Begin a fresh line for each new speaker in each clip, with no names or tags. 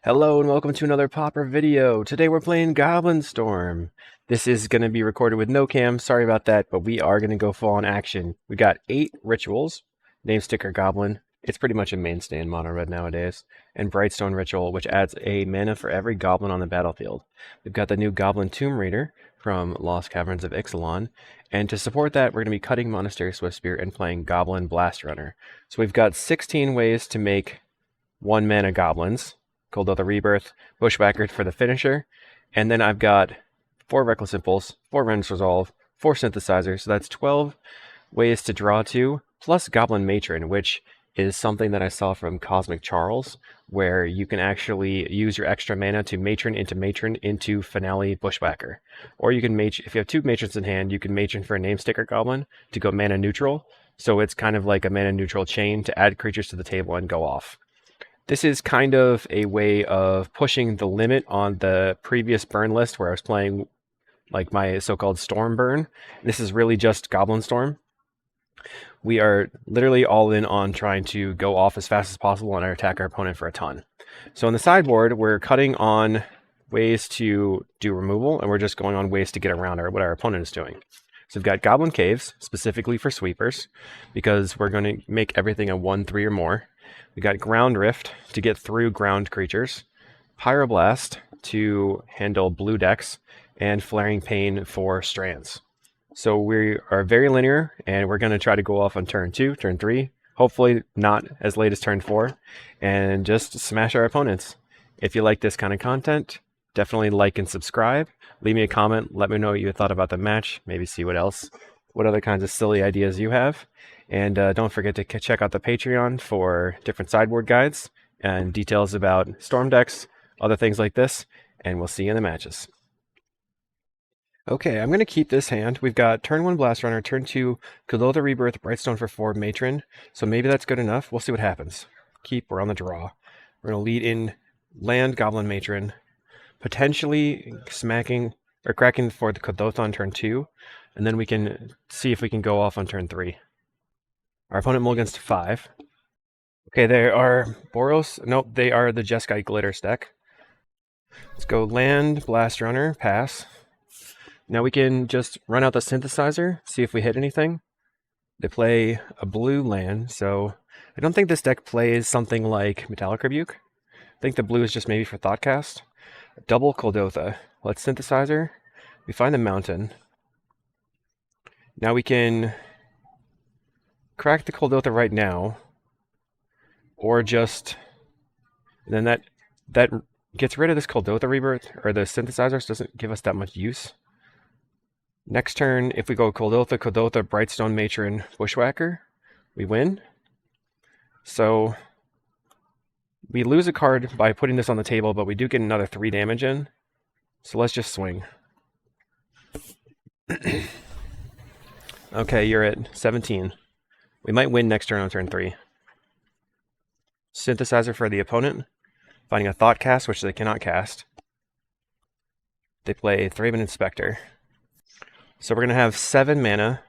Hello and welcome to another Pauper video. Today we're playing Goblin Storm. This is going to be recorded with no cam, sorry about that, but we are going to go full on action. We got 8 rituals, name sticker Goblin, it's pretty much a mainstay in mono red nowadays, and Brightstone Ritual, which adds a mana for every goblin on the battlefield. We've got the new Goblin Tomb Raider from Lost Caverns of Ixalan, and to support that we're going to be cutting Monastery Swiftspear and playing Goblin Blast Runner. So we've got 16 ways to make 1 mana goblins. Kuldotha Rebirth, Bushwhacker for the finisher, and then I've got 4 Reckless Impulse, 4 Rends Resolve, 4 Synthesizer, so that's 12 ways to draw to, plus Goblin Matron, which is something that I saw from Cosmic Charles, where you can actually use your extra mana to Matron into Finale Bushwhacker. Or you can if you have 2 Matrons in hand, you can Matron for a name sticker goblin to go mana neutral, so it's kind of like a mana neutral chain to add creatures to the table and go off. This is kind of a way of pushing the limit on the previous burn list where I was playing like my so-called Storm burn. This is really just Goblin Storm. We are literally all in on trying to go off as fast as possible and attack our opponent for a ton. So in the sideboard, we're cutting on ways to do removal, and we're just going on ways to get around what our opponent is doing. So we've got Goblin Caves, specifically for sweepers, because we're going to make everything a 1/3 or more. We got Ground Rift to get through ground creatures, Pyroblast to handle blue decks, and Flaring Pain for strands. So we are very linear, and we're going to try to go off on turn 2, turn 3, hopefully not as late as turn 4, and just smash our opponents. If you like this kind of content, definitely like and subscribe. Leave me a comment, let me know what you thought about the match, maybe see what other kinds of silly ideas you have. And don't forget to check out the Patreon for different sideboard guides and details about storm decks, other things like this, and we'll see you in the matches. Okay, I'm going to keep this hand. We've got turn 1 Blast Runner, turn 2 Kuldotha Rebirth, Brightstone for 4 Matron, so maybe that's good enough. We'll see what happens. We're on the draw. We're going to lead in land Goblin Matron, potentially smacking or cracking for the Kuldotha on turn 2, and then we can see if we can go off on turn 3. Our opponent mulligans to 5. Okay, they are Boros. Nope, they are the Jeskai Glitters deck. Let's go land, Blast Runner, pass. Now we can just run out the Synthesizer, see if we hit anything. They play a blue land, so I don't think this deck plays something like Metallic Rebuke. I think the blue is just maybe for Thoughtcast. Double Kuldotha. Let's Synthesizer. We find the mountain. Now we can crack the Kuldotha right now, or just, and then that gets rid of this Kuldotha Rebirth, or the Synthesizers doesn't give us that much use. Next turn, if we go Kuldotha, Brightstone Matron, Bushwhacker, we win. So we lose a card by putting this on the table, but we do get another 3 damage in. So let's just swing. Okay, you're at 17. We might win next turn on turn 3. Synthesizer for the opponent, finding a Thoughtcast, which they cannot cast. They play Thraben Inspector. So we're going to have 7 mana.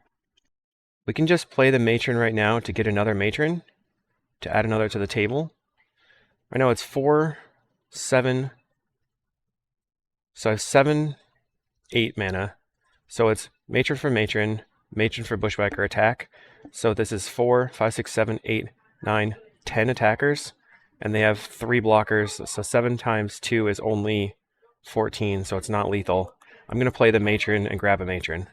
We can just play the Matron right now to get another Matron, to add another to the table. Right now it's 4, 7. So I have 7, 8 mana. So it's Matron for Matron, Matron for Bushwhacker attack. So this is 4, 5, 6, 7, 8, 9, 10 attackers, and they have 3 blockers, so 7 times 2 is only 14, so it's not lethal. I'm going to play the Matron and grab a Matron.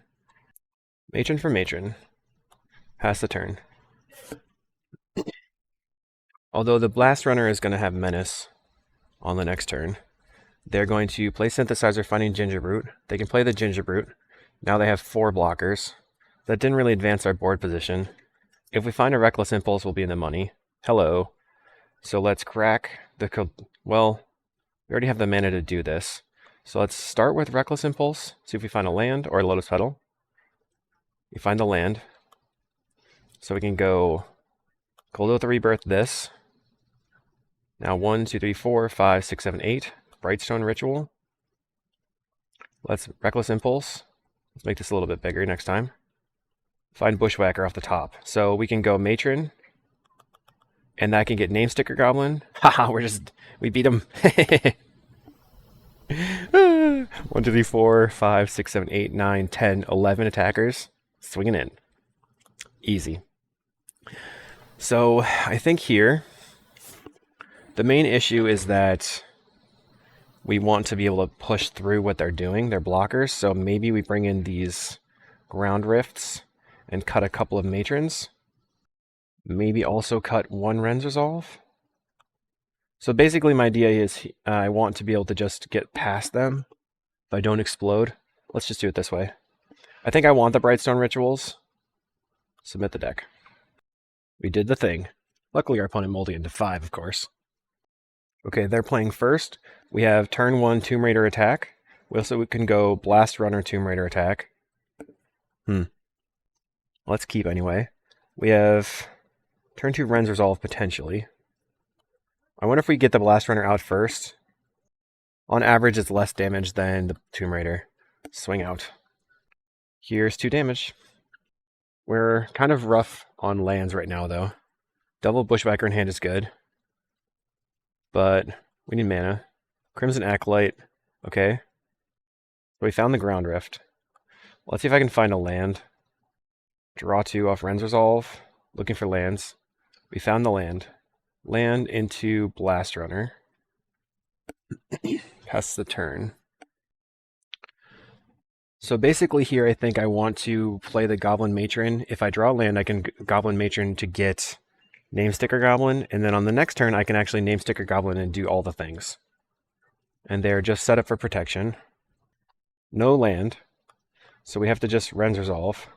Matron for Matron. Pass the turn. Although the Blast Runner is going to have Menace on the next turn, they're going to play Synthesizer finding Gingerbrute. They can play the Gingerbrute. Now they have 4 blockers. That didn't really advance our board position. If we find a Reckless Impulse, we'll be in the money. Hello. So let's crack the... Well, we already have the mana to do this. So let's start with Reckless Impulse, see if we find a land or a Lotus Petal. We find the land. So we can go Kuldotha Rebirth this. Now 1, 2, 3, 4, 5, 6, 7, 8. Brightstone Ritual. Let's Reckless Impulse. Let's make this a little bit bigger next time. Find Bushwhacker off the top. So we can go Matron And that can get name sticker goblin. Haha, we beat him. 1, 2, 3, 4, 5, 6, 7, 8, 9, 10, 11 attackers. Swinging in. Easy. So I think here, the main issue is that we want to be able to push through what they're doing, their blockers. So maybe we bring in these ground rifts and cut a couple of matrons. Maybe also cut one Ren's Resolve. So basically my idea is I want to be able to just get past them if I don't explode. Let's just do it this way. I think I want the Brightstone Rituals. Submit the deck. We did the thing. Luckily our opponent molded into 5, of course. Okay, they're playing first. We have turn 1 Tomb Raider attack. We also can go Blast Runner Tomb Raider attack. Let's keep anyway. We have turn 2 Ren's Resolve potentially. I wonder if we get the Blast Runner out first. On average, it's less damage than the Tomb Raider. Swing out. Here's 2 damage. We're kind of rough on lands right now, though. Double Bushwhacker in hand is good. But we need mana. Crimson Acolyte. Okay. So we found the Ground Rift. Let's see if I can find a land. Draw 2 off Ren's Resolve. Looking for lands. We found the land. Land into Blast Runner. Pass the turn. So basically here I think I want to play the Goblin Matron. If I draw land, I can Goblin Matron to get Name Sticker Goblin, and then on the next turn I can actually Name Sticker Goblin and do all the things. And they're just set up for protection. No land. So we have to just Ren's Resolve.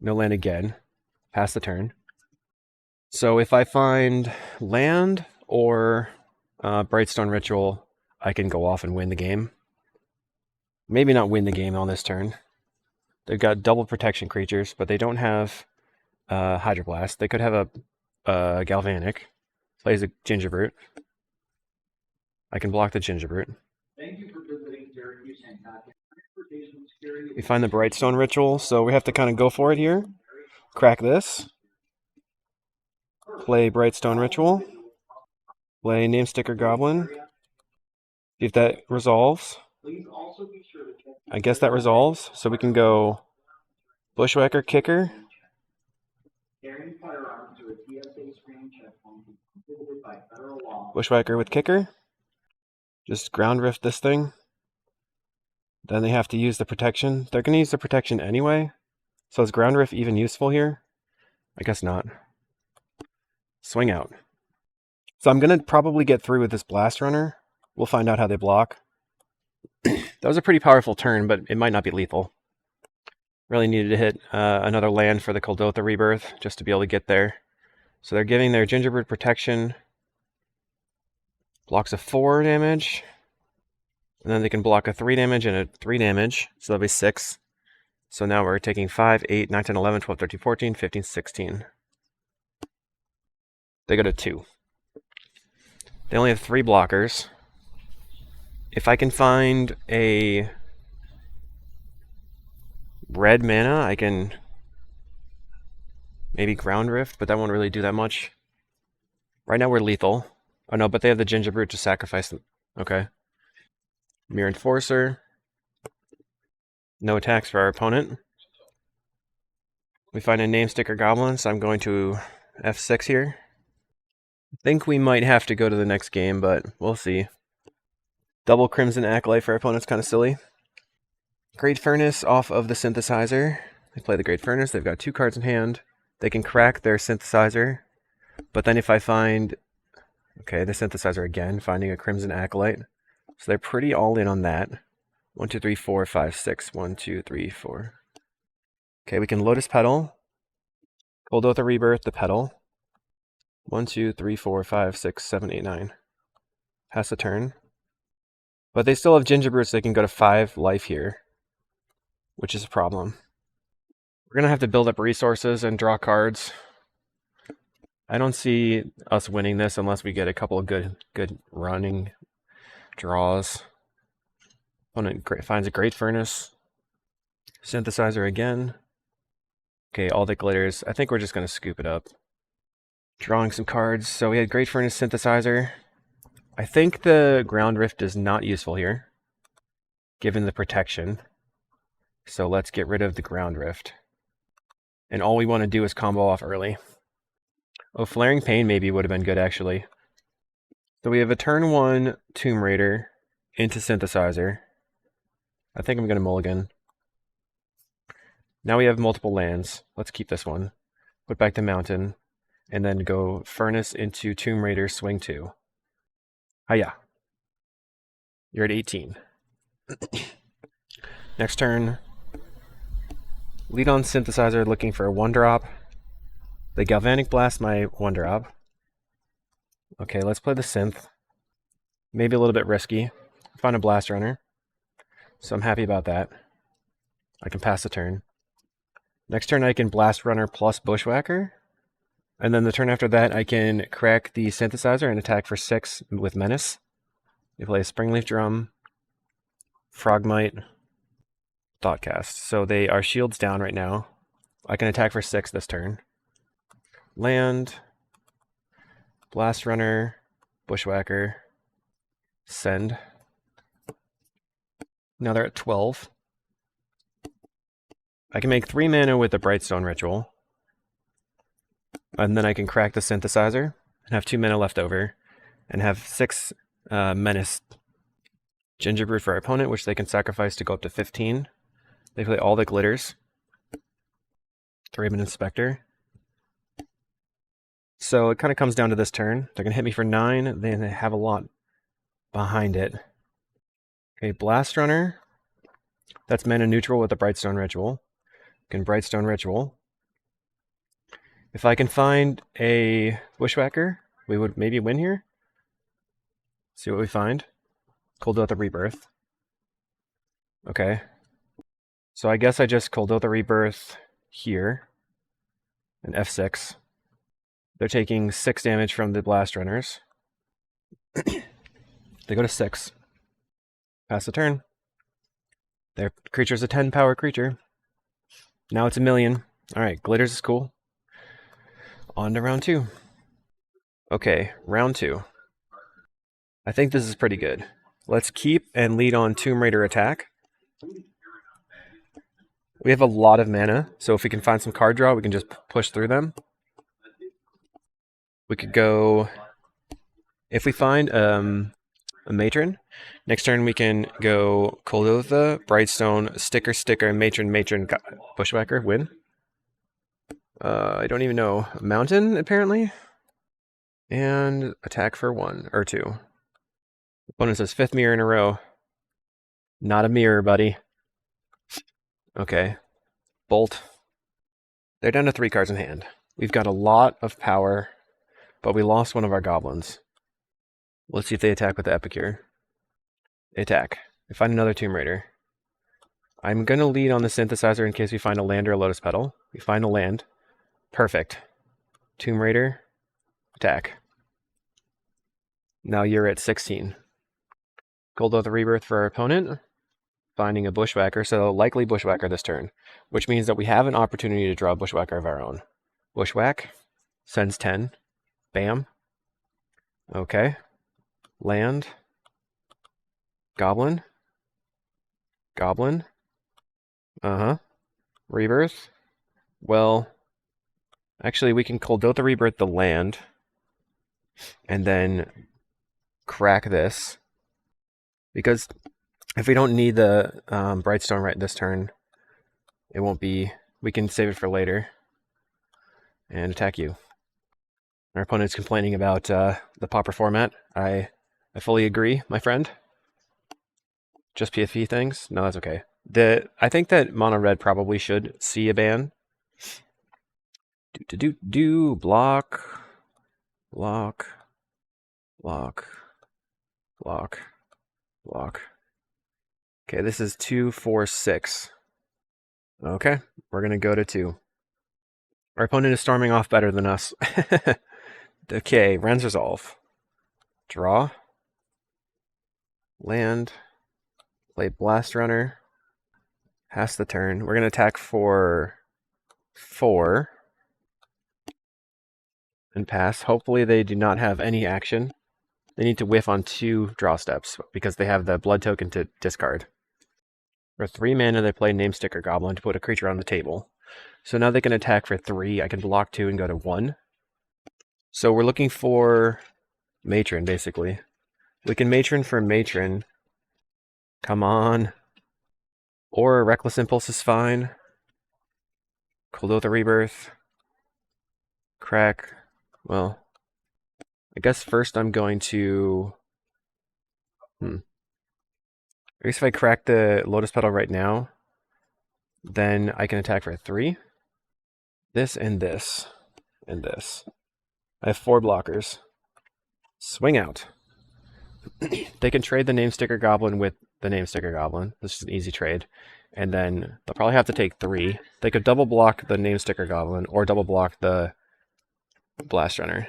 No land again. Pass the turn. So if I find land or Brightstone Ritual, I can go off and win the game. Maybe not win the game on this turn. They've got double protection creatures, but they don't have Hydroblast. They could have a Galvanic. Plays a Gingerbrute. I can block the Gingerbrute.
Thank you for visiting Syracuse and Transportation Security.
We find the Brightstone Ritual, so we have to kind of go for it here. Crack this. Play Brightstone Ritual. Play Name Sticker Goblin. See if that resolves. I guess that resolves, so we can go Bushwhacker Kicker. Bushwhacker with Kicker. Just Ground Rift this thing. Then they have to use the protection. They're going to use the protection anyway. So is Ground Rift even useful here? I guess not. Swing out. So I'm going to probably get through with this Blast Runner. We'll find out how they block. That was a pretty powerful turn, but it might not be lethal. Really needed to hit another land for the Kuldotha Rebirth just to be able to get there. So they're giving their Gingerbread protection. Blocks a 4 damage. And then they can block a 3 damage and a 3 damage. So that'll be 6. So now we're taking 5, 8, 9, 10, 11, 12, 13, 14, 15, 16. They go to 2. They only have 3 blockers. If I can find a red mana, I can maybe Ground Rift, but that won't really do that much. Right now we're lethal. Oh no, but they have the Gingerbrute to sacrifice them. Okay. Mirror Enforcer. No attacks for our opponent. We find a Name Sticker Goblin, so I'm going to F6 here. I think we might have to go to the next game, but we'll see. Double Crimson Acolyte for our opponent's kind of silly. Great Furnace off of the Synthesizer. They play the Great Furnace. They've got 2 cards in hand. They can crack their Synthesizer. But then if I find... Okay, the Synthesizer again, finding a Crimson Acolyte. So they're pretty all in on that. 1, 2, 3, 4, 5, 6. 1, 2, 3, 4. Okay, we can Lotus Petal. Kuldotha Rebirth, the Petal. 1, 2, 3, 4, 5, 6, 7, 8, 9. Pass the turn. But they still have Gingerbrute, so they can go to 5 life here, which is a problem. We're going to have to build up resources and draw cards. I don't see us winning this unless we get a couple of good running draws. Opponent finds a Great Furnace. Synthesizer again. Okay, all that glitters. I think we're just going to scoop it up. Drawing some cards. So we had Great Furnace Synthesizer. I think the Ground Rift is not useful here, given the protection. So let's get rid of the Ground Rift. And all we want to do is combo off early. Oh, Flaring Pain maybe would have been good, actually. So we have a turn 1 Tomb Raider into Synthesizer. I think I'm going to mulligan. Now we have multiple lands. Let's keep this one. Put back the Mountain. And then go Furnace into Tomb Raider, swing 2. Hiya. You're at 18. Next turn. Lead on Synthesizer looking for a 1-drop. They Galvanic Blast my 1-drop. Okay, let's play the Synth. Maybe a little bit risky. Find a Blast Runner. So I'm happy about that. I can pass the turn. Next turn I can Blast Runner plus Bushwhacker. And then the turn after that I can crack the Synthesizer and attack for 6 with Menace. They play a Springleaf Drum, Frogmite, Thoughtcast. So they are shields down right now. I can attack for 6 this turn. Land, Blast Runner, Bushwhacker, send. Now they're at 12. I can make 3 mana with the Brightstone Ritual. And then I can crack the Synthesizer and have 2 mana left over. And have 6 Menace Gingerbread for our opponent, which they can sacrifice to go up to 15. They play all the glitters. 3-man Inspector. So it kind of comes down to this turn. They're going to hit me for 9. They have a lot behind it. Okay, Blast Runner. That's mana neutral with the Brightstone Ritual. Can Brightstone Ritual. If I can find a Bushwhacker, we would maybe win here. See what we find. Cold Out the Rebirth. Okay. So I guess I just Cold Out the Rebirth here. And F6. They're taking 6 damage from the Blast Runners. They go to 6. Pass the turn. Their creature's a 10 power creature. Now it's 1,000,000. Alright, glitters is cool. On to round 2. Okay, round 2. I think this is pretty good. Let's keep and lead on Tomb Raider attack. We have a lot of mana, so if we can find some card draw, we can just push through them. We could go... If we find a Matron, next turn we can go Kolotha, Brightstone, Sticker, Matron, Bushwhacker, win. I don't even know. Mountain, apparently? And attack for 1 or 2. Opponent says 5th mirror in a row. Not a mirror, buddy. Okay. Bolt. They're down to 3 cards in hand. We've got a lot of power, but we lost one of our goblins. Let's see if they attack with the Epicure. They attack. They find another Tomb Raider. I'm going to lead on the Synthesizer in case we find a land or a Lotus Petal. We find a land. Perfect. Tomb Raider. Attack. Now you're at 16. Cold Out the Rebirth for our opponent. Finding a Bushwhacker, so likely Bushwhacker this turn. Which means that we have an opportunity to draw a Bushwhacker of our own. Bushwhack. Sends 10. Bam. Okay. Land. Goblin. Goblin. Uh-huh. Rebirth. Well, actually we can Cold Out the Rebirth the land. And then crack this. Because if we don't need the Brightstone right this turn, it won't be... We can save it for later. And attack you. Our opponent's complaining about the Pauper format. I fully agree, my friend. Just PFP things? No, that's okay. I think that mono red probably should see a ban. Block. Block. Block. Block. Block. Okay, this is 2, 4, 6. Okay, we're gonna go to 2. Our opponent is storming off better than us. Okay, Ren's Resolve. Draw. Land. Play Blast Runner. Pass the turn. We're going to attack for 4. and pass. Hopefully they do not have any action. They need to whiff on 2 draw steps because they have the blood token to discard. For 3 mana, they play Namesticker Goblin to put a creature on the table. So now they can attack for 3. I can block 2 and go to 1. So we're looking for Matron, basically. We can Matron for Matron. Come on. Or Reckless Impulse is fine. Kuldotha Rebirth. Crack. Well, I guess first I'm going to... I guess if I crack the Lotus Petal right now, then I can attack for 3. This and this. And this. I have 4 blockers. Swing out. They can trade the Namesticker Goblin with the Namesticker Goblin. This is an easy trade. And then they'll probably have to take 3. They could double block the Namesticker Goblin or double block the Blast Runner.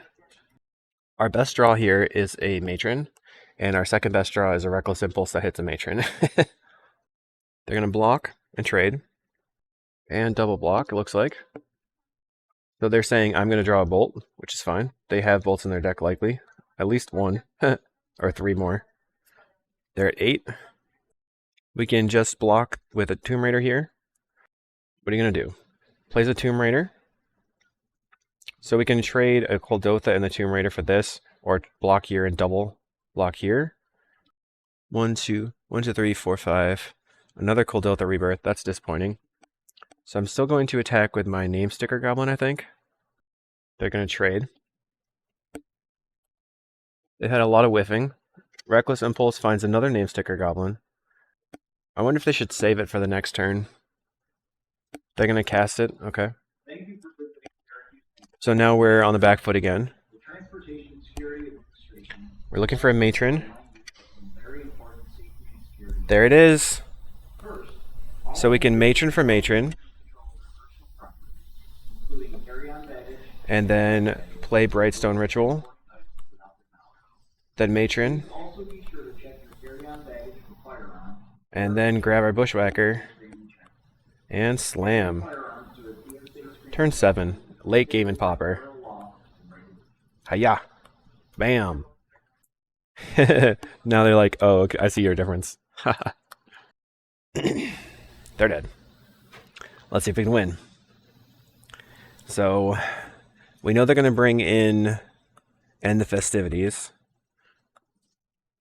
Our best draw here is a Matron, and our second best draw is a Reckless Impulse that hits a Matron. They're going to block and trade. And double block, it looks like. So they're saying, I'm going to draw a bolt, which is fine. They have bolts in their deck, likely. At least 1. Or 3 more. They're at 8. We can just block with a Tomb Raider here. What are you going to do? Plays a Tomb Raider. So we can trade a Kuldotha and the Tomb Raider for this, or block here and double block here. 1, 2, 3, 4, 5. Another Kuldotha Rebirth. That's disappointing. So I'm still going to attack with my Namesticker Goblin, I think. They're going to trade. They had a lot of whiffing. Reckless Impulse finds another Namesticker Goblin. I wonder if they should save it for the next turn. They're going to cast it. Okay. So now we're on the back foot again. We're looking for a Matron. There it is. So we can Matron for Matron. And then play Brightstone Ritual. Then Matron. And then grab our Bushwhacker. And slam. Turn 7. Late game in Pauper. Hiya. Bam. Now they're like, oh, okay, I see your difference. They're dead. Let's see if we can win. So, we know they're going to bring in End the Festivities.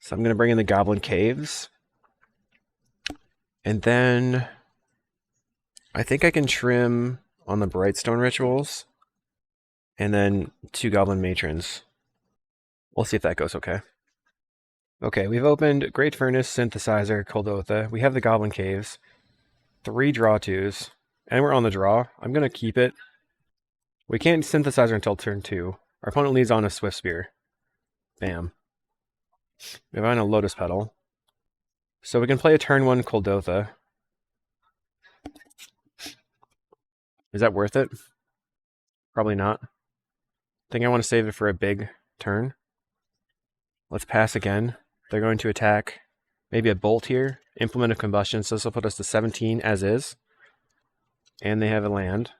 So I'm going to bring in the Goblin Caves. And then I think I can trim on the Brightstone Rituals. And then 2 Goblin Matrons. We'll see if that goes okay. Okay, we've opened Great Furnace, Synthesizer, Kuldotha. We have the Goblin Caves. 3 draw 2s. And we're on the draw. I'm going to keep it. We can't Synthesizer until turn 2. Our opponent leads on a Swift Spear. Bam. We have on a Lotus Petal. So we can play a turn 1 Kuldotha. Is that worth it? Probably not. I think I want to save it for a big turn. Let's pass again. They're going to attack maybe a Bolt here. Implement of Combustion, so this will put us to 17 as is. And they have a land.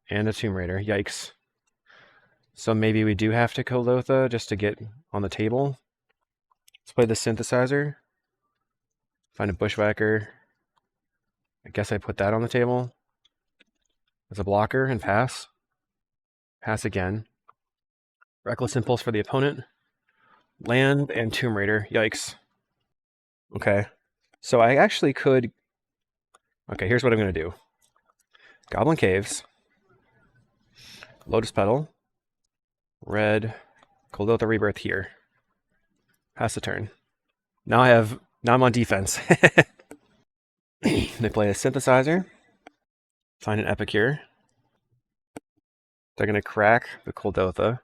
And a Tomb Raider. Yikes. So maybe we do have to Kuldotha just to get on the table. Let's play the Synthesizer. Find a Bushwhacker. I guess I put that on the table as a blocker and pass. Pass again. Reckless Impulse for the opponent. Land and Tomb Raider. Yikes. Okay. So I actually could... Okay, here's what I'm going to do. Goblin Caves. Lotus Petal. Red. Kuldotha Rebirth here. Pass the turn. Now I'm on defense. They play a Synthesizer. Find an Epicure. They're going to crack the Kuldotha.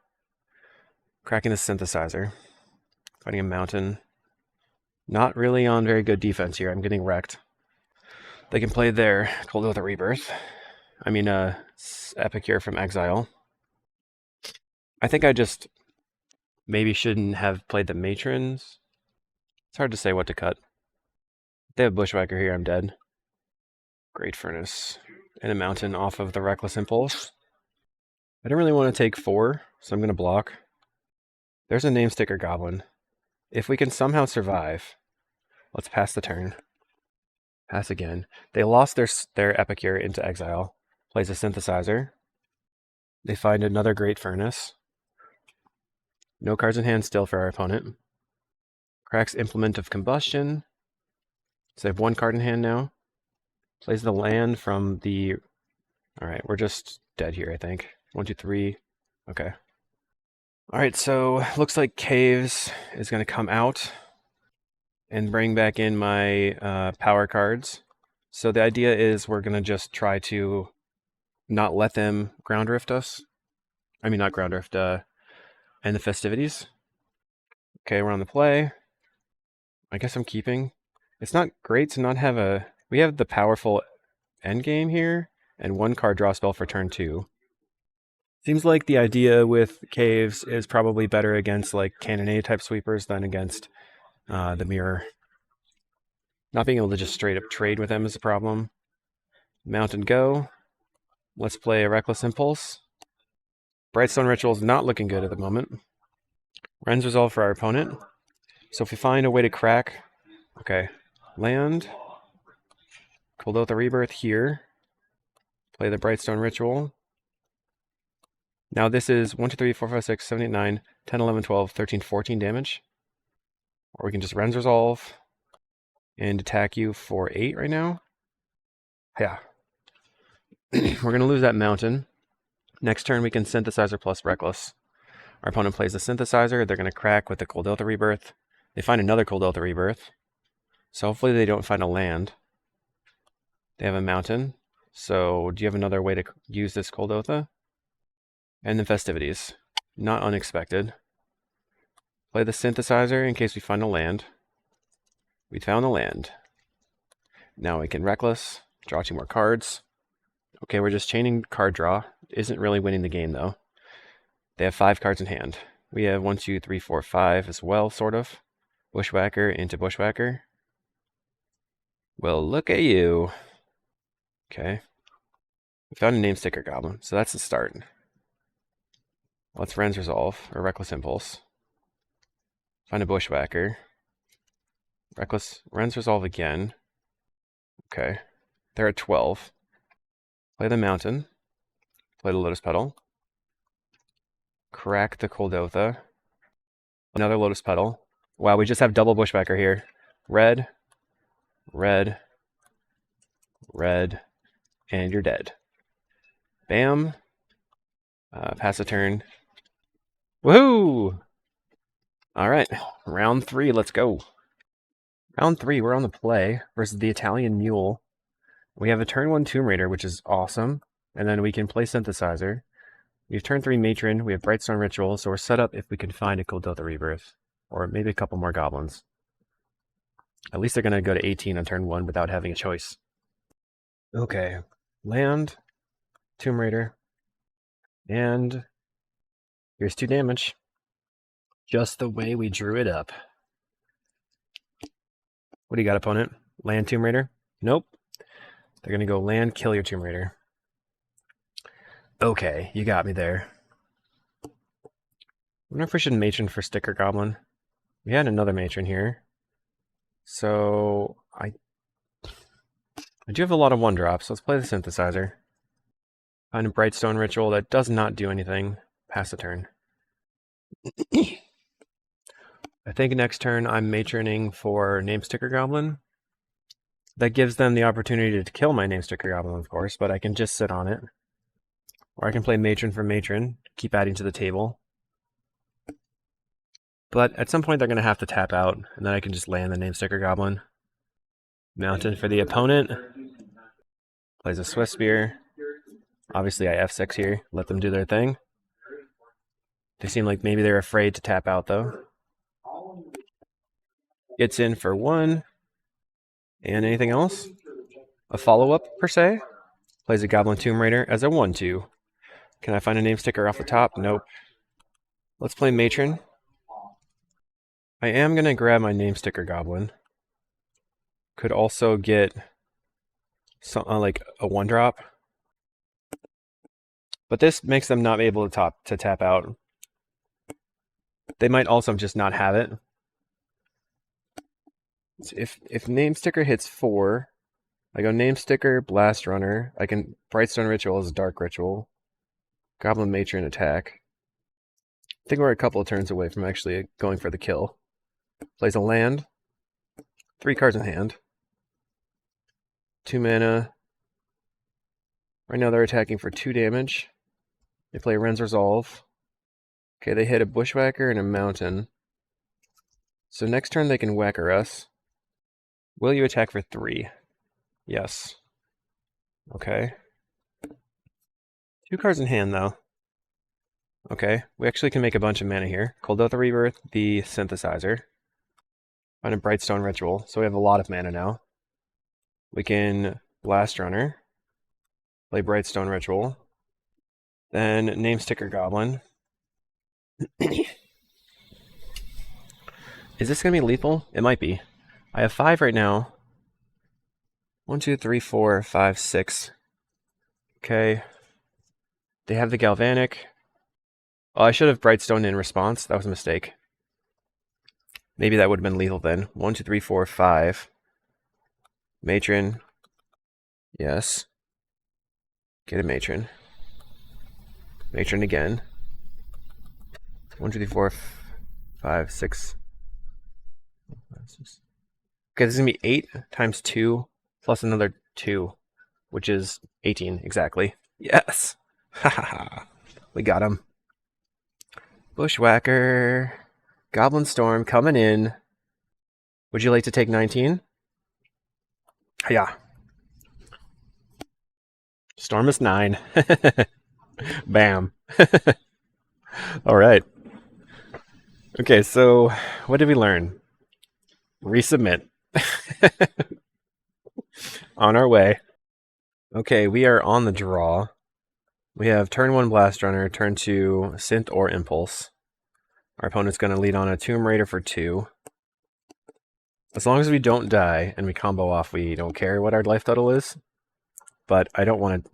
Cracking the Synthesizer. Finding a Mountain. Not really on very good defense here. I'm getting wrecked. They can play their Kuldotha Rebirth. I mean, Epicure from Exile. I think I just maybe shouldn't have played the Matrons. It's hard to say what to cut. If they have Bushwhacker here, I'm dead. Great Furnace. And a Mountain off of the Reckless Impulse. I don't really want to take 4, so I'm going to block. There's a name sticker goblin. If we can somehow survive, let's pass the turn. Pass again. They lost their Epicure into exile. Plays a synthesizer. They find another Great Furnace. No cards in hand still for our opponent. Cracks Implement of Combustion. So they have 1 card in hand now. Plays the land from the... Alright, we're just dead here, I think. 1, 2, 3. Okay. Alright, so looks like Caves is going to come out and bring back in my power cards. So the idea is we're going to just try to not let them ground rift us. I mean, not ground rift, end the festivities. Okay, we're on the play. I guess I'm keeping. It's not great to not have a... We have the powerful endgame here, and 1 card draw spell for turn 2. Seems like the idea with Caves is probably better against like Cannonade type sweepers than against the Mirror. Not being able to just straight up trade with them is a problem. Mount and go. Let's play a Reckless Impulse. Brightstone Ritual is not looking good at the moment. Ren's Resolve for our opponent. So if we find a way to crack... Okay. Land. Kuldotha Rebirth here. Play the Brightstone Ritual. Now this is 1, 2, 3, 4, 5, 6, 7, 8, 9, 10, 11, 12, 13, 14 damage. Or we can just Ren's Resolve and attack you for 8 right now. Yeah. We're going to lose that mountain. Next turn we can Synthesizer plus Reckless. Our opponent plays the Synthesizer. They're going to crack with the Kuldotha Rebirth. They find another Kuldotha Rebirth. So hopefully they don't find a land. They have a mountain. So do you have another way to use this Kuldotha? And the festivities. Not unexpected. Play the Synthesizer in case we find a land. We found the land. Now we can Reckless. Draw 2 more cards. Okay, we're just chaining card draw. Isn't really winning the game, though. They have 5 cards in hand. We have 1, 2, 3, 4, 5 as well, sort of. Bushwhacker into Bushwhacker. Well, look at you. Okay. We found a name sticker goblin, so that's the start. Let's Ren's Resolve, or Reckless Impulse. Find a Bushwhacker. Ren's Resolve again. Okay. They're at 12. Play the Mountain. Play the Lotus Petal. Crack the Kuldotha. Another Lotus Petal. Wow, we just have double Bushwhacker here. Red, red, red, and you're dead. Bam. Pass a turn. Woohoo! Alright, round 3, let's go. Round 3, we're on the play versus the Italian Mule. We have a turn 1 Tomb Raider, which is awesome. And then we can play Synthesizer. We have turn 3 Matron, we have Brightstone Ritual, so we're set up if we can find a Kuldotha Rebirth. Or maybe a couple more goblins. At least they're going to go to 18 on turn 1 without having a choice. Okay, land, Tomb Raider, and here's 2 damage. Just the way we drew it up. What do you got, opponent? Land Tomb Raider? Nope. They're going to go land, kill your Tomb Raider. Okay, you got me there. I wonder if we should Matron for Sticker Goblin. We had another Matron here. So, I do have a lot of 1-drops. Let's play the Synthesizer. Find a Brightstone Ritual that does not do anything. Pass the turn. I think next turn I'm Matroning for Name Sticker Goblin. That gives them the opportunity to kill my Name Sticker Goblin, of course, but I can just sit on it. Or I can play Matron for Matron, keep adding to the table. But at some point they're going to have to tap out, and then I can just land the Name Sticker Goblin. Mountain for the opponent. Plays a Swift Spear. Obviously I F6 here, let them do their thing. They seem like maybe they're afraid to tap out though. Gets in for 1. And anything else? A follow-up per se? Plays a Goblin Tomb Raider as a 1/2. Can I find a name sticker off the top? Nope. Let's play Matron. I am going to grab my name sticker Goblin. Could also get some, like a 1-drop. But this makes them not able to tap out. They might also just not have it. So if name sticker hits 4, I go name sticker, blast runner. I can Brightstone Ritual as dark ritual. Goblin Matron attack. I think we're a couple of turns away from actually going for the kill. Plays a land. 3 cards in hand. 2 mana. Right now they're attacking for 2 damage. They play Ren's Resolve. Okay, they hit a Bushwhacker and a Mountain. So next turn they can Whacker us. Will you attack for 3? Yes. Okay. 2 cards in hand, though. Okay, we actually can make a bunch of mana here. Coldotha Rebirth, the Synthesizer. Find a Brightstone Ritual, so we have a lot of mana now. We can Blast Runner. Play Brightstone Ritual. Then name sticker Goblin. Is this going to be lethal? It might be. I have 5 right now. 1, 2, 3, 4, 5, 6. Okay. They have the Galvanic. Oh, I should have Brightstone in response. That was a mistake. Maybe that would have been lethal then. 1, 2, 3, 4, 5. Matron. Yes. Get a Matron. Matron again. 1, 2, 3, 4, 5, 6. Okay, this is going to be 8 times 2 plus another 2, which is 18 exactly. Yes! Ha ha ha. We got him. Bushwhacker. Goblin Storm coming in. Would you like to take 19? Yeah. Storm is 9. Bam. All right. Okay, so what did we learn? Resubmit. On our way. Okay, we are on the draw. We have turn 1 Blast Runner, turn 2 Synth or Impulse. Our opponent's going to lead on a Tomb Raider for 2. As long as we don't die and we combo off, we don't care what our life total is. But I don't want to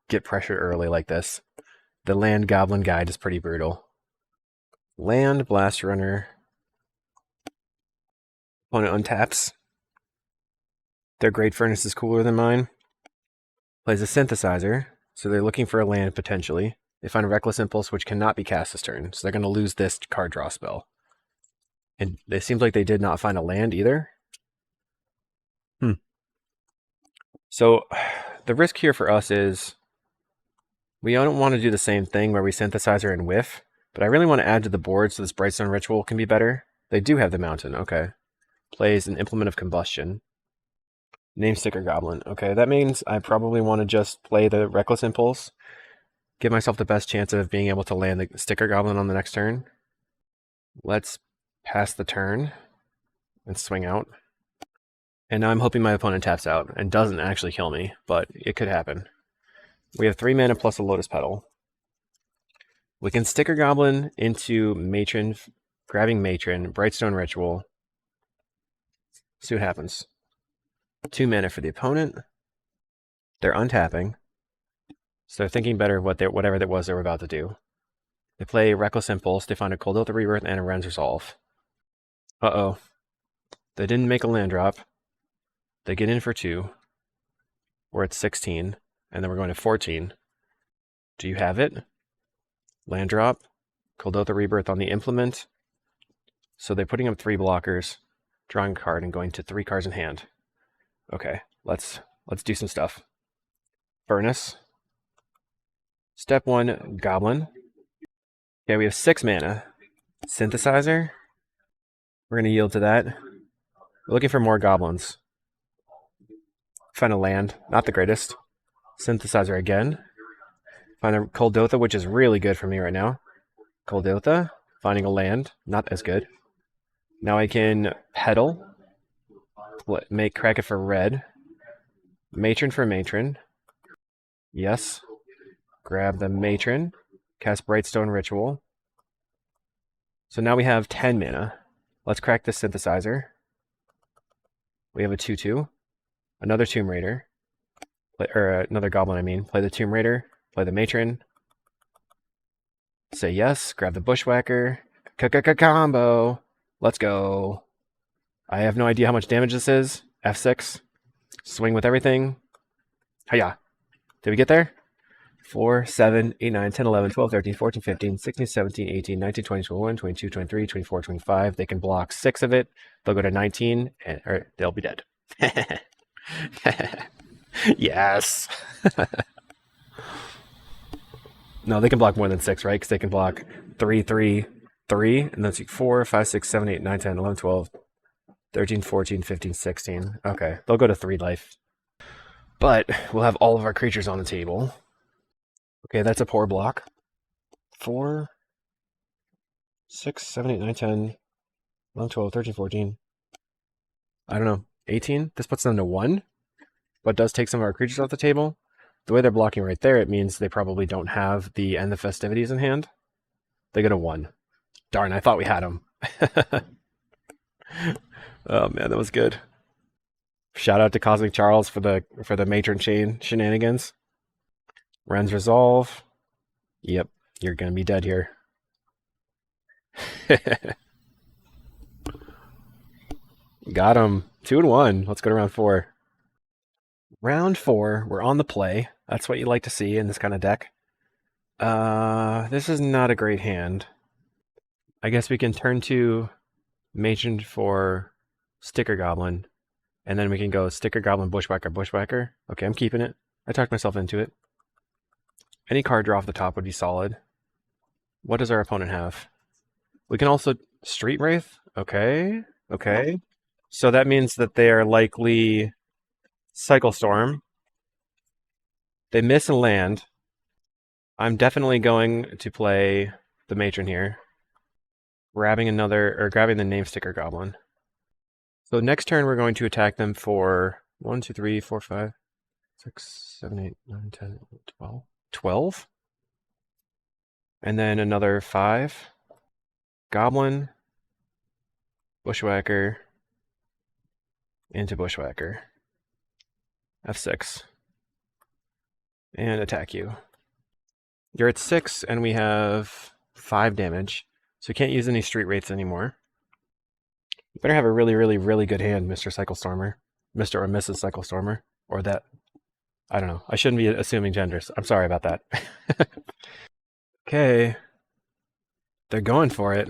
get pressure early like this. The land Goblin guide is pretty brutal. Land, Blast Runner. Opponent untaps. Their Great Furnace is cooler than mine. Plays a Synthesizer, so they're looking for a land potentially. They find a Reckless Impulse, which cannot be cast this turn, so they're going to lose this card draw spell. And it seems like they did not find a land either. So the risk here for us is we don't want to do the same thing where we Synthesizer and whiff, but I really want to add to the board so this Brightstone Ritual can be better. They do have the Mountain, okay. Plays an Implement of Combustion. Name sticker Goblin. Okay, that means I probably want to just play the Reckless Impulse. Give myself the best chance of being able to land the sticker Goblin on the next turn. Let's pass the turn and swing out. And now I'm hoping my opponent taps out and doesn't actually kill me, but it could happen. We have 3 mana plus a Lotus Petal. We can sticker Goblin into Matron, grabbing Matron, Brightstone Ritual. See what happens. 2 mana for the opponent. They're untapping. So they're thinking better of whatever that was they were about to do. They play Reckless Impulse. They find a Coldotha Rebirth and a Ren's Resolve. Uh-oh. They didn't make a land drop. They get in for 2. We're at 16. And then we're going to 14. Do you have it? Land drop. Coldotha Rebirth on the implement. So they're putting up 3 blockers, drawing a card, and going to 3 cards in hand. Okay, let's do some stuff. Furnace. Step 1, Goblin. Okay, we have 6 mana. Synthesizer. We're going to yield to that. We're looking for more Goblins. Find a land. Not the greatest. Synthesizer again. Find a Coldotha, which is really good for me right now. Coldotha. Finding a land. Not as good. Now I can Petal. Crack it for red. Matron for Matron. Yes. Grab the Matron. Cast Brightstone Ritual. So now we have 10 mana. Let's crack this Synthesizer. We have a 2/2. Another Tomb Raider. Or another Goblin, I mean. Play the Tomb Raider. Play the Matron. Say yes, grab the Bushwhacker. Combo. Let's go. I have no idea how much damage this is. F6. Swing with everything. Hiya. Did we get there? 4, 7, 8, 9, 10, 11, 12, 13, 14, 15, 16, 17, 18, 19, 20, 21, 22, 23, 24, 25. They can block 6 of it. They'll go to 19, or they'll be dead. Yes. No, they can block more than 6, right? Because they can block 3, 3, 3, and then 4, 5, 6, 7, 8, 9, 10, 11, 12, 13, 14, 15, 16. Okay, they'll go to 3 life. But we'll have all of our creatures on the table. Okay, that's a poor block. 4, 6, 7, 8, 9, 10, 11, 12, 13, 14. I don't know, 18? This puts them to 1, but does take some of our creatures off the table. The way they're blocking right there, it means they probably don't have the End the Festivities in hand. They go to 1. Darn, I thought we had them. Oh man, that was good. Shout out to Cosmic Charles for the Matron Chain shenanigans. Ren's Resolve. Yep, you're gonna be dead here. Got him. 2 and 1. Let's go to round 4. Round 4, we're on the play. That's what you like to see in this kind of deck. This is not a great hand. I guess we can turn to Matron for Sticker Goblin, and then we can go Sticker Goblin, Bushwhacker, Bushwhacker. Okay, I'm keeping it. I talked myself into it. Any card draw off the top would be solid. What does our opponent have? We can also Street Wraith. Okay, okay. So that means that they are likely Cycle Storm. They miss a land. I'm definitely going to play the Matron here. Grabbing the name Sticker Goblin. So next turn we're going to attack them for 1, 2, 3, 4, 5, 6, 7, 8, 9, 10, 12. 12? And then another 5. Goblin, Bushwhacker, into Bushwhacker. F6. And attack you. You're at 6, and we have 5 damage. So we can't use any Street Wraiths anymore. You better have a really, really, really good hand, Mr. Cycle Stormer. Mr. or Mrs. Cycle Stormer. Or that. I don't know. I shouldn't be assuming genders. I'm sorry about that. Okay. They're going for it.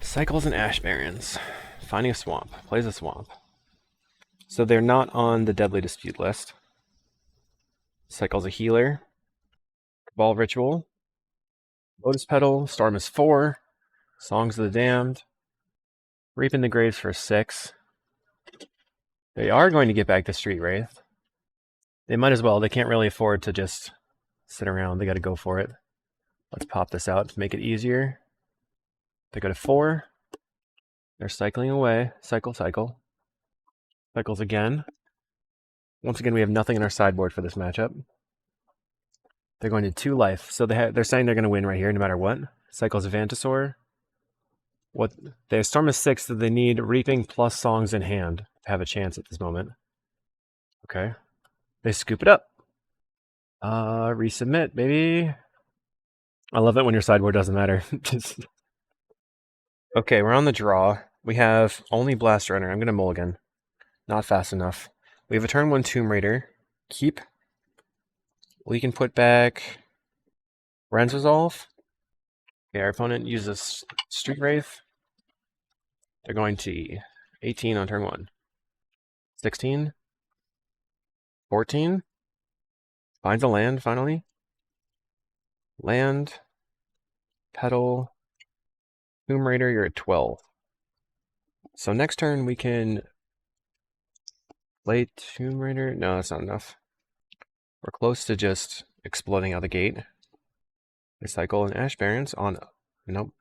Cycles and Ash Barrens. Finding a swamp. Plays a swamp. So they're not on the Deadly Dispute list. Cycle's a healer. Cabal Ritual. Lotus Petal. Storm is 4. Songs of the Damned. Reaping the Graves for 6. They are going to get back to Street Wraith. They might as well. They can't really afford to just sit around. They got to go for it. Let's pop this out to make it easier. They go to 4. They're cycling away. Cycle, cycle. Cycles again. Once again, we have nothing in our sideboard for this matchup. They're going to 2 life. So they're saying they're going to win right here no matter what. Cycles Avantasaur. Their Storm is 6, so they need Reaping plus Songs in hand to have a chance at this moment. Okay. They scoop it up. Resubmit, baby. I love it when your sideboard doesn't matter. Okay, we're on the draw. We have only Blast Runner. I'm going to mulligan. Not fast enough. We have a turn 1 Tomb Raider. Keep. We can put back Ren's Resolve. Okay, our opponent uses Street Wraith. They're going to 18 on turn 1. 16. 14. Finds a land, finally. Land. Petal. Tomb Raider, you're at 12. So next turn we can play Tomb Raider. No, that's not enough. We're close to just exploding out the gate. They cycle an Ash Barrens on... Nope.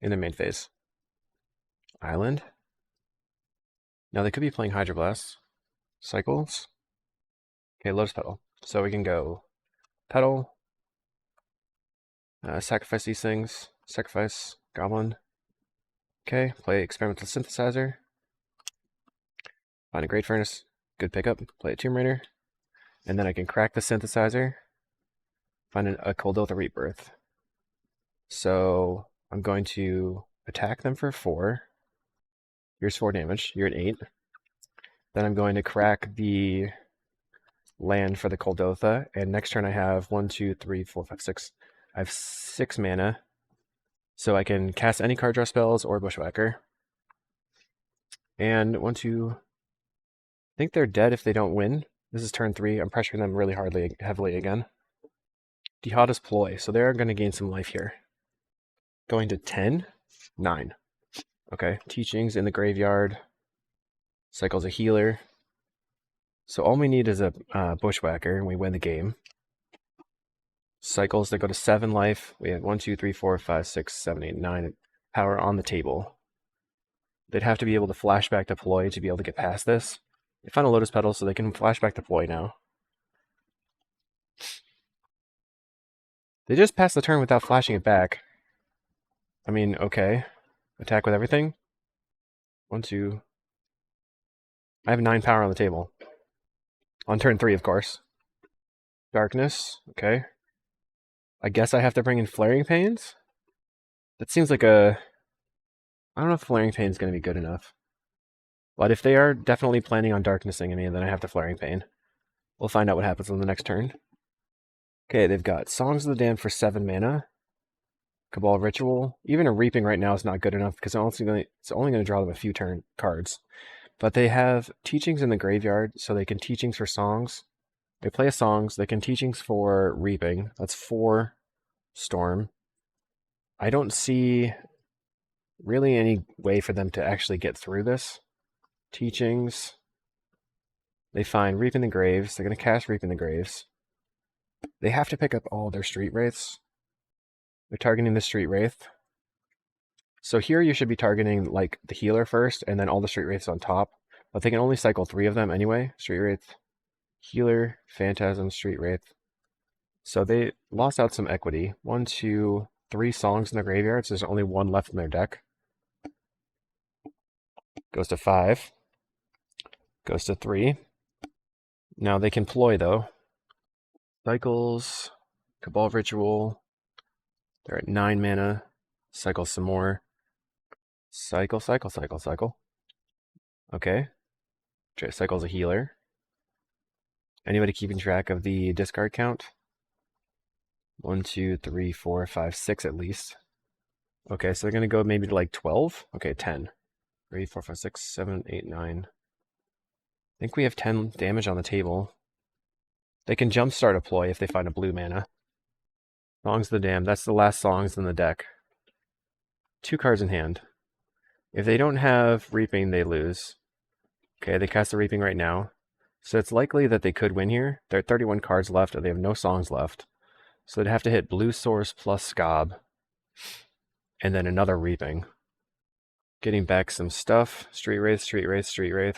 In the main phase. Island. Now they could be playing Hydroblast. Cycles. Okay, Lotus Petal. So we can go Petal. Sacrifice these things. Sacrifice Goblin. Okay, play Experimental Synthesizer. Find a Great Furnace. Good pickup. Play a Tomb Raider. And then I can crack the Synthesizer. find a Kuldotha Rebirth. So I'm going to attack them for 4. Here's 4 damage. You're at 8. Then I'm going to crack the land for the Kuldotha, and next turn I have 1, 2, 3, 4, 5, 6. I have 6 mana, so I can cast any card draw spells or Bushwhacker. And 1, 2. I think they're dead if they don't win. This is turn 3. I'm pressuring them really heavily again. Dihada's Ploy, so they're going to gain some life here. Going to 10, 9. Okay, Teachings in the graveyard. Cycle's a healer. So all we need is a Bushwhacker, and we win the game. Cycles that go to 7 life. We have 1, 2, 3, 4, 5, 6, 7, 8, 9 power on the table. They'd have to be able to flashback deploy to be able to get past this. They found a Lotus Petal, so they can flashback deploy now. They just passed the turn without flashing it back. I mean, okay. Attack with everything. 1, 2. I have 9 power on the table. On turn 3, of course. Darkness, okay. I guess I have to bring in Flaring Pains? That seems like a... I don't know if Flaring Pain is going to be good enough. But if they are definitely planning on darknessing me, then I have to Flaring Pain. We'll find out what happens on the next turn. Okay, they've got Songs of the Damned for 7 mana. Cabal Ritual. Even a Reaping right now is not good enough because it's only going to draw them a few turn cards. But they have Teachings in the graveyard, so they can Teachings for Songs. They play a Songs, they can Teachings for Reaping. That's 4 Storm. I don't see really any way for them to actually get through this. Teachings. They find Reap in the Graves. They're going to cast Reap in the Graves. They have to pick up all their Street Wraiths. They're targeting the Street Wraith. So here you should be targeting like the healer first, and then all the Street Wraiths on top. But they can only cycle 3 of them anyway. Street Wraith, Healer, Phantasm, Street Wraith. So they lost out some equity. 1, 2, 3 Songs in the graveyard, so there's only 1 left in their deck. Goes to 5. Goes to 3. Now they can ploy though. Cycles, Cabal Ritual. They're at 9 mana. Cycle some more. Cycle. Okay. Cycle's a healer. Anybody keeping track of the discard count? 1, 2, 3, 4, 5, 6 at least. Okay, so they're going to go maybe to like 12? Okay, 10. 3, 4, 5, 6, 7, 8, 9. I think we have 10 damage on the table. They can jumpstart a ploy if they find a blue mana. Songs of the Damned. That's the last Songs in the deck. 2 cards in hand. If they don't have Reaping, they lose. Okay, they cast the Reaping right now. So it's likely that they could win here. There are 31 cards left, and they have no Songs left. So they'd have to hit Blue Source plus Scob. And then another Reaping. Getting back some stuff. Street Wraith,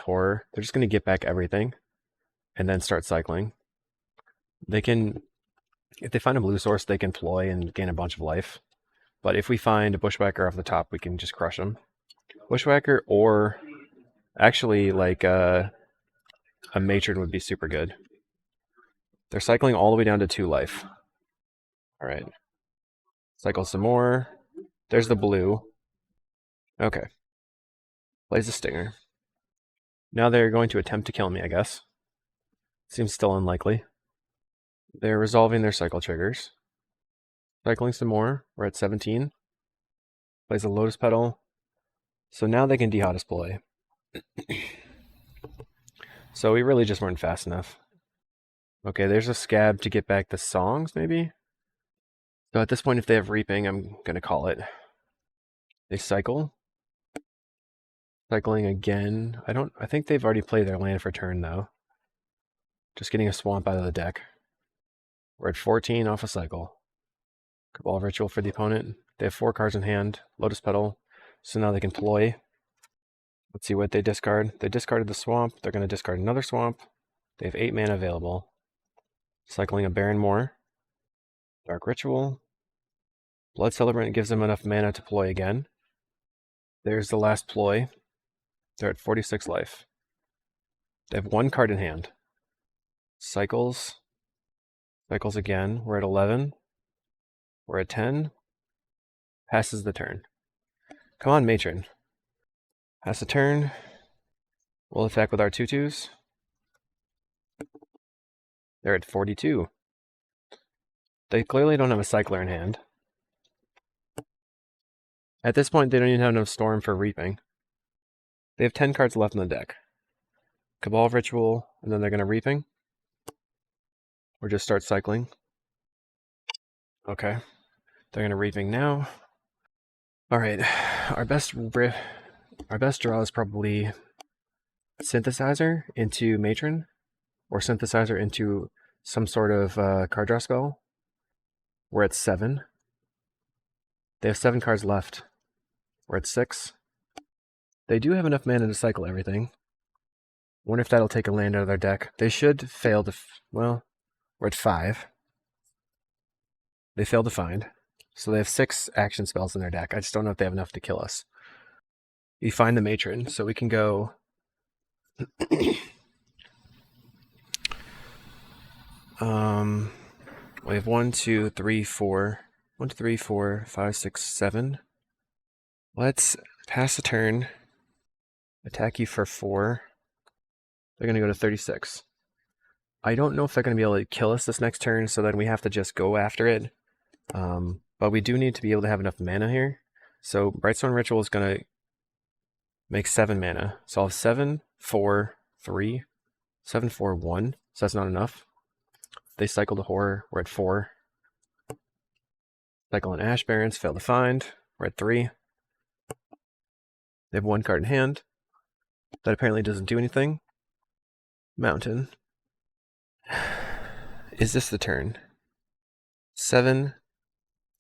Horror. They're just going to get back everything. And then start cycling. They can... If they find a blue source, they can ploy and gain a bunch of life. But if we find a Bushwhacker off the top, we can just crush them. Bushwhacker or actually like a Matron would be super good. They're cycling all the way down to 2 life. Alright. Cycle some more. There's the blue. Okay. Plays a Stinger. Now they're going to attempt to kill me, I guess. Seems still unlikely. They're resolving their cycle triggers. Cycling some more. We're at 17. Plays a Lotus Petal. So now they can Dihada's Ploy. So we really just weren't fast enough. Okay, there's a Scab to get back the Songs, maybe? So at this point, if they have Reaping, I'm going to call it. They cycle. Cycling again. I think they've already played their land for turn, though. Just getting a Swamp out of the deck. We're at 14 off a cycle. Cabal Ritual for the opponent. They have 4 cards in hand. Lotus Petal. So now they can ploy. Let's see what they discard. They discarded the Swamp. They're going to discard another Swamp. They have 8 mana available. Cycling a Baron more. Dark Ritual. Blood Celebrant gives them enough mana to ploy again. There's the last ploy. They're at 46 life. They have 1 card in hand. Cycles. Cycles again. We're at 11. We're at 10. Passes the turn. Come on, Matron. Pass the turn. We'll attack with our 2/2s. They're at 42. They clearly don't have a cycler in hand. At this point, they don't even have enough Storm for Reaping. They have 10 cards left in the deck. Cabal Ritual, and then they're going to Reaping. Or just start cycling. Okay. They're going to Reaping now. Alright, our best draw is probably Synthesizer into Matron, or Synthesizer into some sort of card draw spell. We're at 7. They have 7 cards left. We're at 6. They do have enough mana to cycle everything. Wonder if that'll take a land out of their deck. They should fail to... well, we're at 5. They failed to find. So they have 6 action spells in their deck. I just don't know if they have enough to kill us. We find the Matron, so we can go... we have 1, 2, 3, 4... 1, 2, 3, 4, 5, 6, 7. Let's pass the turn. Attack you for 4. They're going to go to 36. I don't know if they're going to be able to kill us this next turn, so then we have to just go after it. But we do need to be able to have enough mana here. So Brightstone Ritual is going to make 7 mana. So I'll have 7, 4, 3, 7, 4, 1. So that's not enough. They cycle to Horror. We're at 4. Cycle on Ash Barrens. Fail to find. We're at 3. They have 1 card in hand. That apparently doesn't do anything. Mountain. Is this the turn? 7,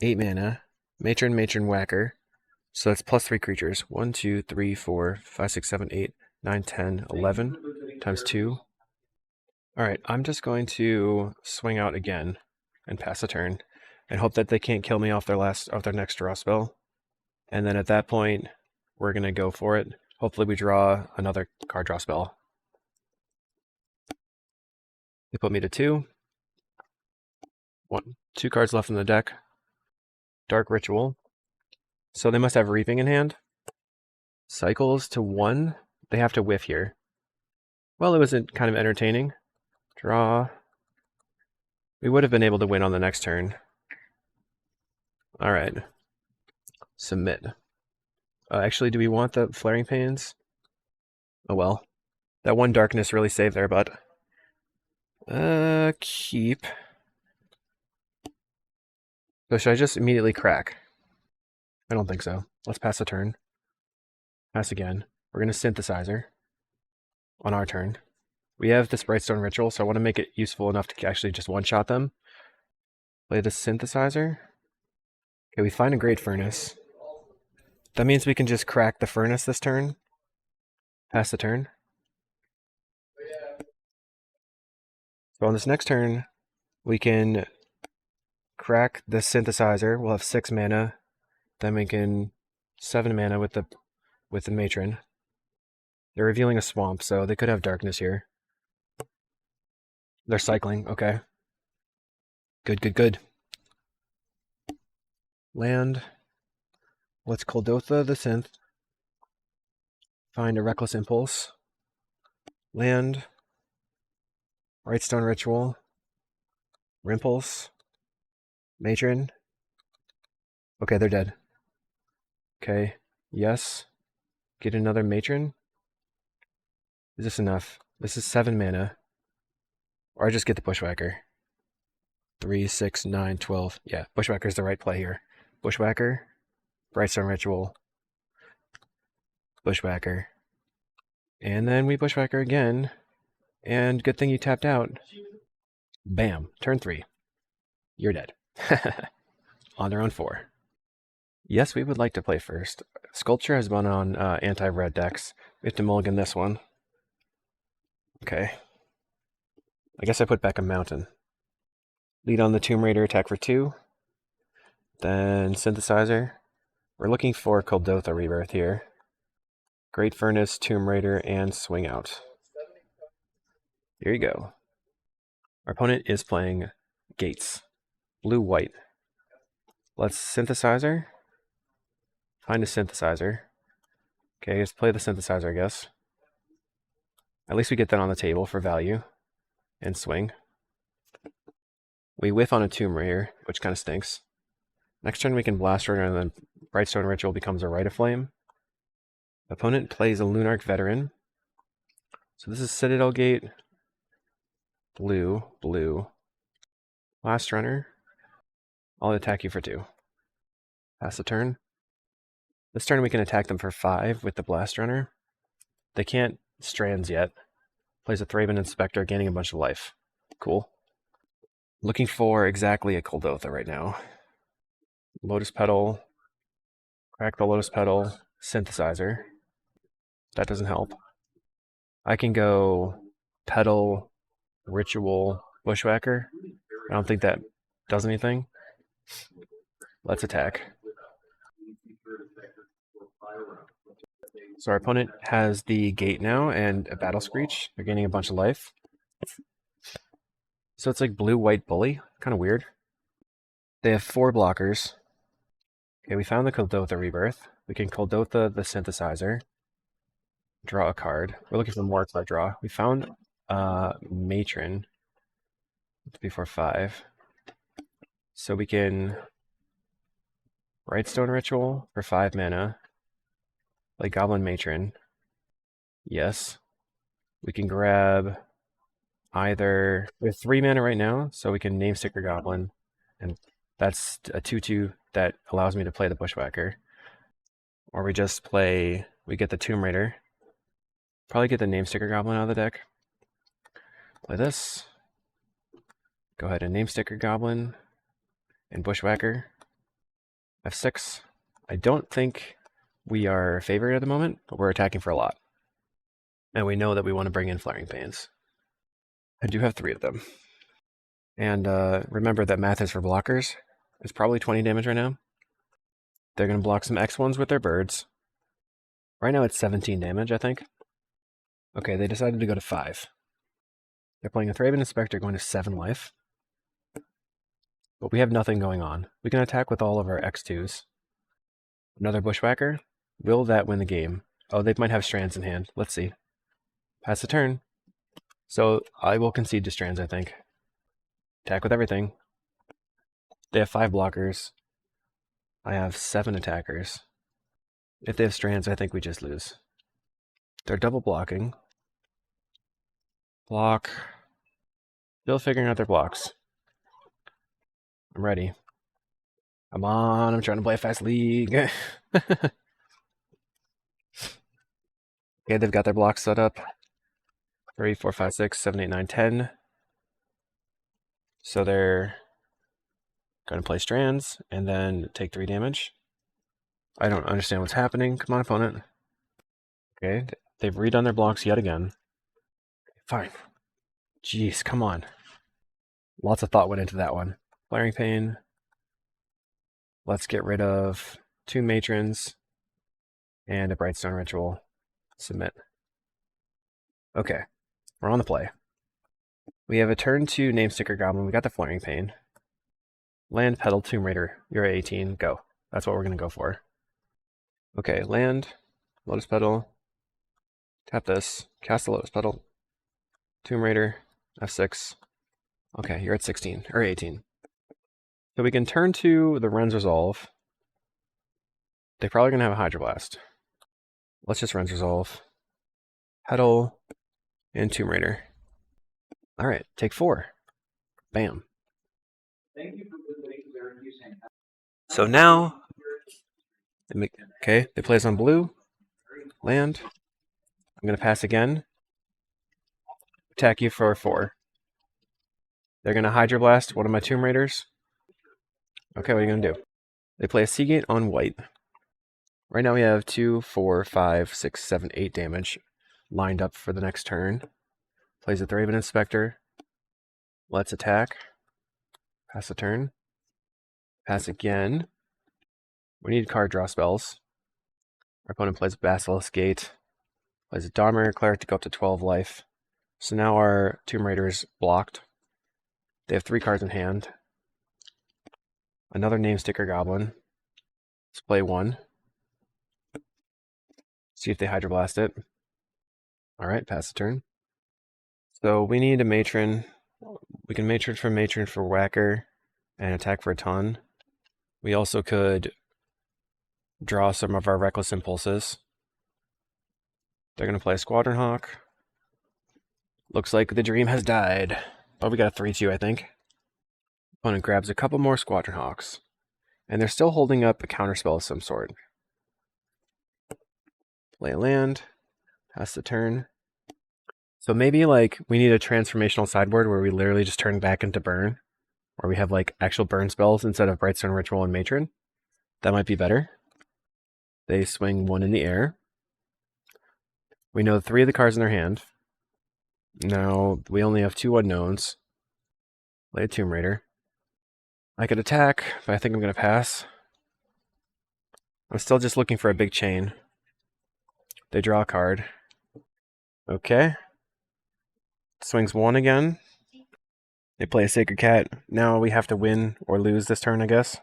8 mana. Matron, Whacker. So that's plus 3 creatures. 1, 2, 3, 4, 5, 6, 7, 8, 9, 10, 11 times 2. Alright, I'm just going to swing out again and pass a turn and hope that they can't kill me off their next draw spell. And then at that point, we're going to go for it. Hopefully we draw another card draw spell. They put me to 2. 2 cards left in the deck. Dark Ritual. So they must have Reaping in hand. Cycles to 1. They have to whiff here. Well, it was kind of entertaining. Draw. We would have been able to win on the next turn. Alright. Submit. Actually, do we want the Flaring Pains? Oh well. That 1 darkness really saved their butt. Keep. So should I just immediately crack? I don't think so. Let's pass a turn. Pass again. We're going to Synthesizer on our turn. We have this Brightstone Ritual, so I want to make it useful enough to actually just one-shot them. Play the Synthesizer. Okay, we find a Great Furnace. That means we can just crack the Furnace this turn. Pass the turn. So on this next turn, we can crack the Synthesizer. We'll have 6 mana. Then we can 7 mana with the Matron. They're revealing a Swamp, so they could have Darkness here. They're cycling, okay. Good. Land. Let's Kuldotha the Synth. Find a Reckless Impulse. Land. Brightstone Ritual. Rimpulse. Matron. Okay, they're dead. Okay, yes. Get another Matron. Is this enough? This is 7 mana. Or I just get the Bushwhacker. 3, 6, 9, 12. Yeah, Bushwhacker is the right play here. Bushwhacker. Brightstone Ritual. Bushwhacker. And then we Bushwhacker again. And good thing you tapped out. Bam. Turn 3. You're dead. On their own 4. Yes, we would like to play first. Sculpture has been on anti-red decks. We have to mulligan this one. Okay. I guess I put back a Mountain. Lead on the Tomb Raider, attack for 2. Then Synthesizer. We're looking for Kuldotha Rebirth here. Great Furnace, Tomb Raider, and Swing Out. Here you go. Our opponent is playing gates. Blue, white. Let's synthesizer. Find a synthesizer. Okay, let's play the synthesizer, I guess. At least we get that on the table for value. And swing. We whiff on a Tomb Raider, which kind of stinks. Next turn we can Blast Runner, and then Brightstone Ritual becomes a Rite of Flame. Opponent plays a Lunarch Veteran. So this is Citadel Gate. Blue, blue. Blast Runner. I'll attack you for 2. Pass the turn. This turn we can attack them for 5 with the Blast Runner. They can't Strands yet. Plays a Thraben Inspector, gaining a bunch of life. Cool. Looking for exactly a Kuldotha right now. Lotus Petal. Crack the Lotus Petal. Synthesizer. That doesn't help. I can go Petal, Ritual, Bushwhacker. I don't think that does anything. Let's attack. So our opponent has the gate now and a Battle Screech. They're gaining a bunch of life. So it's like blue-white bully. Kind of weird. They have 4 blockers. Okay, we found the Kuldotha Rebirth. We can Kuldotha the Synthesizer. Draw a card. We're looking for more card draw. We found Matron. Before 5. So we can Brightstone Ritual for 5 mana. Play Goblin Matron. Yes. We can grab either... We have 3 mana right now, so we can Namesticker Goblin. And that's a 2/2 that allows me to play the Bushwhacker. Or we just play... We get the Tomb Raider. Probably get the Namesticker Goblin out of the deck. Play this. Go ahead and Namesticker Goblin. And Bushwhacker. F6. I don't think we are favored at the moment, but we're attacking for a lot. And we know that we want to bring in Flaring Pains. I do have 3 of them. And remember that math is for blockers. It's probably 20 damage right now. They're going to block some X1s with their birds. Right now it's 17 damage, I think. Okay, they decided to go to 5. They're playing a Thraben Inspector going to 7 life. But we have nothing going on. We can attack with all of our X2s. Another Bushwhacker. Will that win the game? Oh, they might have Strands in hand. Let's see. Pass the turn. So I will concede to Strands, I think. Attack with everything. They have 5 blockers. I have 7 attackers. If they have Strands, I think we just lose. They're double blocking. Block. Still figuring out their blocks. I'm ready. Come on, I'm trying to play a fast league. Okay, they've got their blocks set up. 3, 4, 5, 6, 7, 8, 9, 10. So they're going to play Strands and then take 3 damage. I don't understand what's happening. Come on, opponent. Okay, they've redone their blocks yet again. Fine. Jeez, come on. Lots of thought went into that one. Flaring Pain. Let's get rid of 2 Matrons and a Brightstone Ritual. Submit. Okay, we're on the play. We have a turn 2 Namesticker Goblin. We got the Flaring Pain. Land, Petal, Tomb Raider. You're at 18. Go. That's what we're going to go for. Okay, land, Lotus Petal. Tap this. Cast the Lotus Petal. Tomb Raider. F6. Okay, you're at 16. Or 18. So we can turn to the Ren's Resolve. They're probably going to have a Hydroblast. Let's just Ren's Resolve. Petal. And Tomb Raider. Alright, take 4. Bam.
Thank you for visiting their using.
So now... Okay, they play us on blue. Land. I'm going to pass again. Attack you for 4. They're going to Hydroblast one of my Tomb Raiders. Okay, what are you going to do? They play a Seagate on white. Right now we have 2, 4, 5, 6, 7, 8 damage lined up for the next turn. Plays a Thraben Inspector. Let's attack. Pass a turn. Pass again. We need card draw spells. Our opponent plays Basilisk Gate. Plays a Dharma Cleric to go up to 12 life. So now our Tomb Raider is blocked. They have 3 cards in hand. Another name sticker goblin. Let's play 1. See if they hydroblast it. Alright, pass the turn. So we need a matron. We can matron for whacker and attack for a ton. We also could draw some of our reckless impulses. They're going to play a Squadron Hawk. Looks like the dream has died. But we got a 3-2, I think. Opponent grabs a couple more Squadron Hawks. And they're still holding up a counterspell of some sort. Play a land. Pass the turn. So maybe like we need a transformational sideboard where we literally just turn back into burn. Or we have like actual burn spells instead of Brightstone Ritual and Matron. That might be better. They swing 1 in the air. We know 3 of the cards in their hand. Now we only have 2 unknowns. Play a Tomb Raider. I could attack, but I think I'm going to pass. I'm still just looking for a big chain. They draw a card. Okay. Swings 1 again. They play a Sacred Cat. Now we have to win or lose this turn, I guess.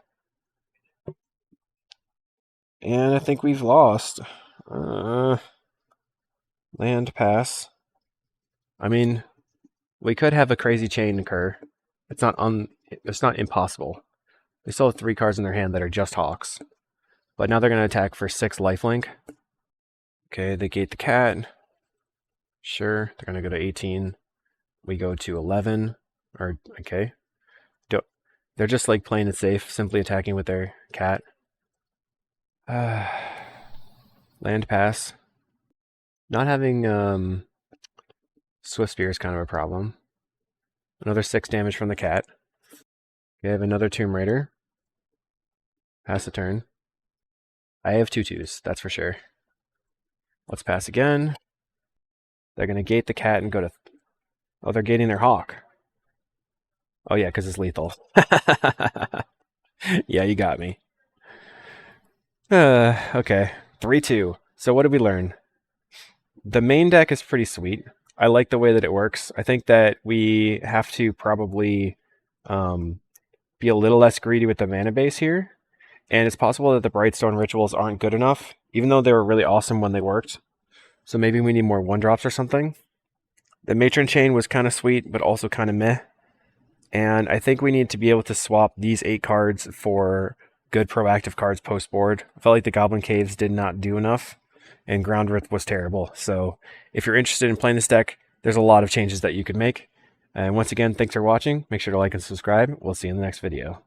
And I think we've lost. Land pass. I mean, we could have a crazy chain occur. It's not impossible. They still have 3 cards in their hand that are just Hawks. But now they're going to attack for 6 lifelink. Okay, they gate the cat. Sure, they're going to go to 18. We go to 11. Or, okay. They're just like playing it safe, simply attacking with their cat. Land pass. Not having Swift Spear is kind of a problem. Another 6 damage from the cat. We have another Tomb Raider. Pass the turn. I have 2/2s, that's for sure. Let's pass again. They're going to gate the cat and go to... Oh, they're gating their hawk. Oh yeah, because it's lethal. Yeah, you got me. Okay. 3-2. So what did we learn? The main deck is pretty sweet. I like the way that it works. I think that we have to probably be a little less greedy with the mana base here. And it's possible that the Brightstone Rituals aren't good enough, even though they were really awesome when they worked. So maybe we need more 1-drops or something. The Matron Chain was kind of sweet, but also kind of meh. And I think we need to be able to swap these 8 cards for good proactive cards post-board. I felt like the Goblin Caves did not do enough, and Ground Rift was terrible. So if you're interested in playing this deck, there's a lot of changes that you could make. And once again, thanks for watching. Make sure to like and subscribe. We'll see you in the next video.